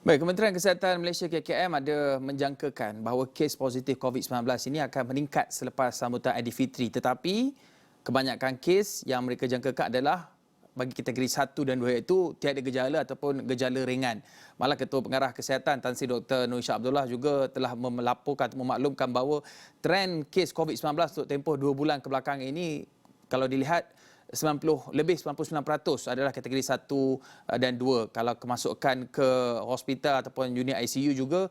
Baik, Kementerian Kesihatan Malaysia KKM ada menjangkakan bahawa kes positif COVID-19 ini akan meningkat selepas sambutan Aidilfitri. Tetapi kebanyakan kes yang mereka jangkakan adalah bagi kategori 1 dan 2 iaitu tiada gejala ataupun gejala ringan. Malah Ketua Pengarah Kesihatan Tan Sri Dr. Nur Shah Abdullah juga telah melaporkan atau memaklumkan bahawa trend kes COVID-19 untuk tempoh 2 bulan kebelakang ini kalau dilihat 99% adalah kategori 1 dan 2. Kalau kemasukan ke hospital ataupun unit ICU juga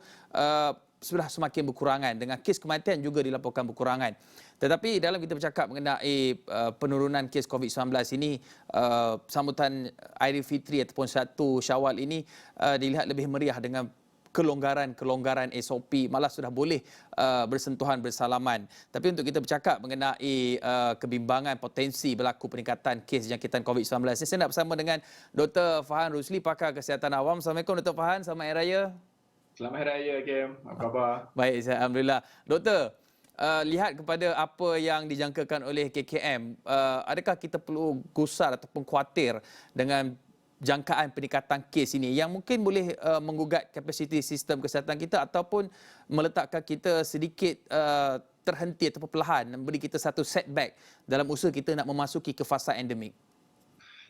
sudah semakin berkurangan dengan kes kematian juga dilaporkan berkurangan. Tetapi dalam kita bercakap mengenai penurunan kes COVID-19 ini, sambutan Aidilfitri ataupun 1 Syawal ini dilihat lebih meriah dengan kelonggaran SOP, malah sudah boleh bersentuhan bersalaman. Tapi untuk kita bercakap mengenai kebimbangan potensi berlaku peningkatan kes jangkitan COVID-19, saya nak bersama dengan Dr. Fahan Rusli, pakar kesihatan awam. Assalamualaikum Dr. Fahan, selamat Hari Raya. Selamat Hari Raya, Kim. Apa khabar? Baik, Alhamdulillah. Doktor, lihat kepada apa yang dijangkakan oleh KKM, adakah kita perlu gusar ataupun khawatir dengan jangkaan peningkatan kes ini yang mungkin boleh menggugat kapasiti sistem kesihatan kita ataupun meletakkan kita sedikit terhenti ataupun perlahan, memberi kita satu setback dalam usaha kita nak memasuki ke fasa endemik?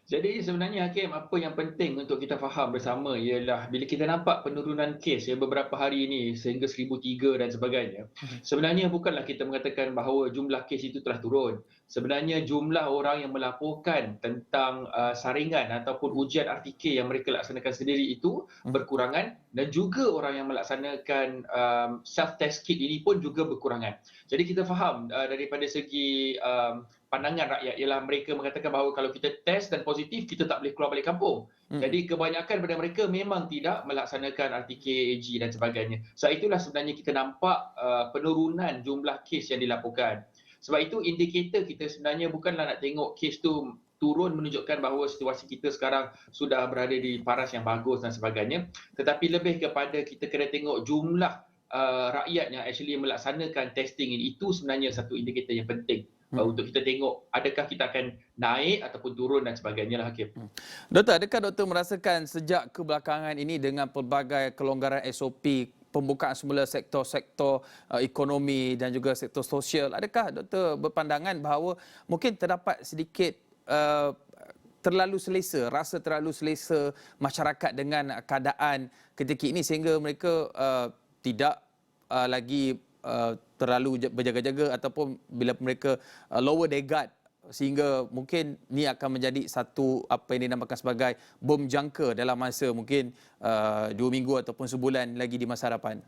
Jadi sebenarnya Hakim, apa yang penting untuk kita faham bersama ialah bila kita nampak penurunan kes beberapa hari ini sehingga 1,003 dan sebagainya, sebenarnya bukanlah kita mengatakan bahawa jumlah kes itu telah turun. Sebenarnya jumlah orang yang melaporkan tentang saringan ataupun ujian RTK yang mereka laksanakan sendiri itu berkurangan, dan juga orang yang melaksanakan self-test kit ini pun juga berkurangan. Jadi kita faham daripada segi pandangan rakyat ialah mereka mengatakan bahawa kalau kita test dan positif, kita tak boleh keluar balik kampung. Jadi kebanyakan daripada mereka memang tidak melaksanakan RTK, AG dan sebagainya. Sebab itulah sebenarnya kita nampak penurunan jumlah kes yang dilaporkan. Sebab itu indikator kita sebenarnya bukanlah nak tengok kes tu turun menunjukkan bahawa situasi kita sekarang sudah berada di paras yang bagus dan sebagainya, tetapi lebih kepada kita kena tengok jumlah rakyat yang actually melaksanakan testing ini. Itu sebenarnya satu indikator yang penting untuk kita tengok adakah kita akan naik ataupun turun dan sebagainya lah, Hakim. Doktor, adakah doktor merasakan sejak kebelakangan ini dengan pelbagai kelonggaran SOP, pembukaan semula sektor-sektor ekonomi dan juga sektor sosial, adakah doktor berpandangan bahawa mungkin terdapat sedikit terlalu selesa, rasa terlalu selesa masyarakat dengan keadaan ketika ini sehingga mereka tidak lagi terlalu berjaga-jaga ataupun bila mereka lower their guard sehingga mungkin ni akan menjadi satu apa yang dinamakan sebagai bom jangka dalam masa mungkin 2 minggu ataupun sebulan lagi di masa hadapan?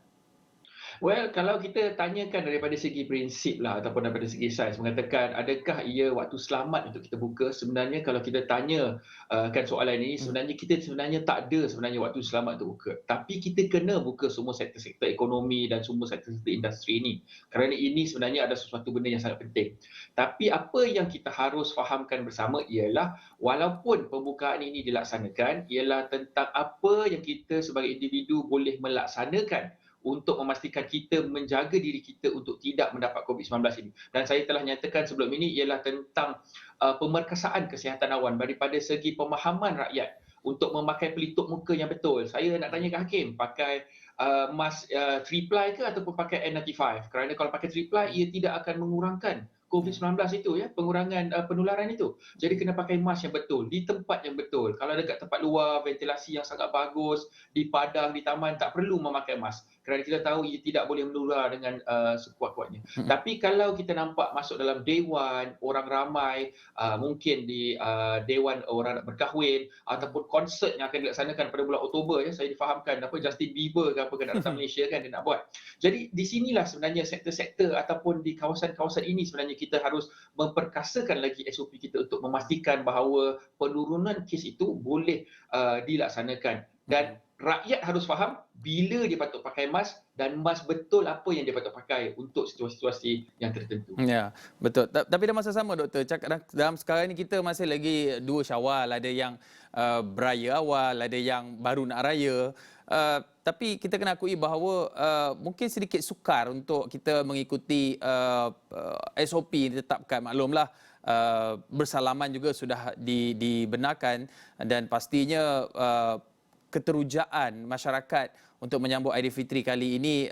Well, kalau kita tanyakan daripada segi prinsip lah ataupun daripada segi sains mengatakan adakah ia waktu selamat untuk kita buka, sebenarnya kalau kita tanya kan soalan ini, sebenarnya tak ada sebenarnya waktu selamat untuk buka. Tapi kita kena buka semua sektor-sektor ekonomi dan semua sektor-sektor industri ini. Kerana ini sebenarnya ada sesuatu benda yang sangat penting. Tapi apa yang kita harus fahamkan bersama ialah walaupun pembukaan ini dilaksanakan, ialah tentang apa yang kita sebagai individu boleh melaksanakan untuk memastikan kita menjaga diri kita untuk tidak mendapat COVID-19 ini. Dan saya telah nyatakan sebelum ini ialah tentang pemerkasaan kesihatan awan daripada segi pemahaman rakyat untuk memakai pelitup muka yang betul. Saya nak tanya ke Hakim, pakai mask 3-ply ke ataupun pakai N95? Kerana kalau pakai 3-ply, ia tidak akan mengurangkan COVID-19 itu, pengurangan penularan itu. Jadi kena pakai mask yang betul, di tempat yang betul. Kalau dekat tempat luar, ventilasi yang sangat bagus, di padang, di taman, tak perlu memakai mask. Kerana kita tahu ia tidak boleh menular dengan sekuat-kuatnya. Tapi kalau kita nampak masuk dalam dewan, orang ramai, mungkin di dewan orang nak berkahwin, ataupun konsert yang akan dilaksanakan pada bulan Oktober, saya difahamkan Justin Bieber ke apa kan nak datang Malaysia kan dia nak buat. Jadi di sinilah sebenarnya sektor-sektor ataupun di kawasan-kawasan ini sebenarnya kita harus memperkasakan lagi SOP kita untuk memastikan bahawa penurunan kes itu boleh dilaksanakan. Dan rakyat harus faham bila dia patut pakai mask dan mask betul apa yang dia patut pakai untuk situasi-situasi yang tertentu. Ya, betul. Tapi dalam masa sama doktor, dalam sekarang ni kita masih lagi 2 Syawal, ada yang beraya awal, ada yang baru nak raya. Tapi kita kena akui bahawa mungkin sedikit sukar untuk kita mengikuti SOP yang ditetapkan. Maklumlah bersalaman juga sudah dibenarkan dan pastinya keterujaan masyarakat untuk menyambut Aidilfitri kali ini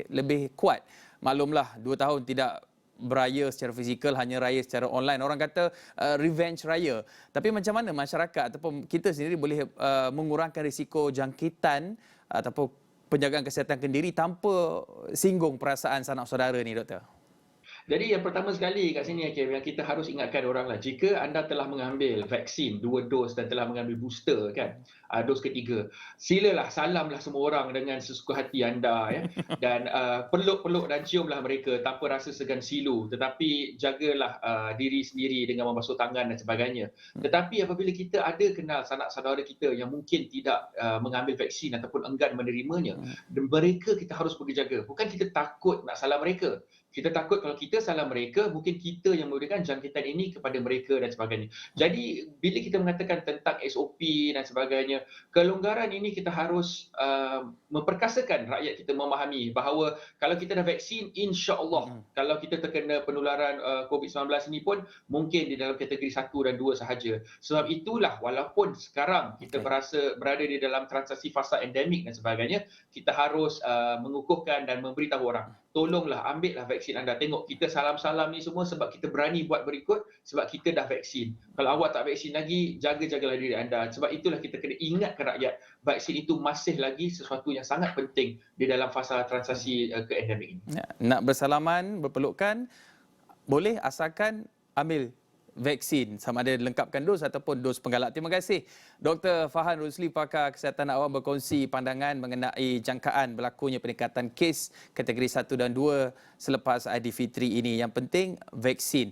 lebih kuat. Maklumlah 2 tahun tidak beraya secara fizikal, hanya raya secara online. Orang kata revenge raya. Tapi macam mana masyarakat ataupun kita sendiri boleh mengurangkan risiko jangkitan ataupun penjagaan kesihatan kendiri tanpa singgung perasaan sanak saudara ni, Doktor? Jadi yang pertama sekali kat sini Hakim, yang kita harus ingatkan orang lah, jika anda telah mengambil vaksin 2 dos dan telah mengambil booster kan, dos ketiga, silalah salamlah semua orang dengan sesuka hati anda ya, dan peluk-peluk dan ciumlah mereka tanpa rasa segan silu, tetapi jagalah diri sendiri dengan membasuh tangan dan sebagainya. Tetapi apabila kita ada kenal sanak saudara kita yang mungkin tidak mengambil vaksin ataupun enggan menerimanya, mereka kita harus berjaga. Bukan kita takut nak salam mereka, kita takut kalau kita salah mereka, mungkin kita yang memberikan jangkitan ini kepada mereka dan sebagainya. Jadi bila kita mengatakan tentang SOP dan sebagainya, kelonggaran ini kita harus memperkasakan rakyat kita memahami bahawa kalau kita dah vaksin, insya-Allah kalau kita terkena penularan COVID-19 ini pun mungkin di dalam kategori 1 dan 2 sahaja. Sebab itulah walaupun sekarang kita berada di dalam transaksi fasa endemik dan sebagainya, kita harus mengukuhkan dan memberitahu orang, tolonglah ambillah vaksin anda. Tengok kita salam-salam ni semua sebab kita berani buat berikut, sebab kita dah vaksin. Kalau awak tak vaksin lagi, jagalah diri anda. Sebab itulah kita kena ingatkan rakyat, vaksin itu masih lagi sesuatu yang sangat penting di dalam fasa transaksi ke endemik ini. Nak bersalaman, berpelukan, boleh asalkan ambil vaksin, sama ada lengkapkan dos ataupun dos penggalak. Terima kasih Dr. Fahan Rusli, pakar kesihatan awam, berkongsi pandangan mengenai jangkaan berlakunya peningkatan kes kategori 1 dan 2 selepas Aidilfitri ini. Yang penting vaksin.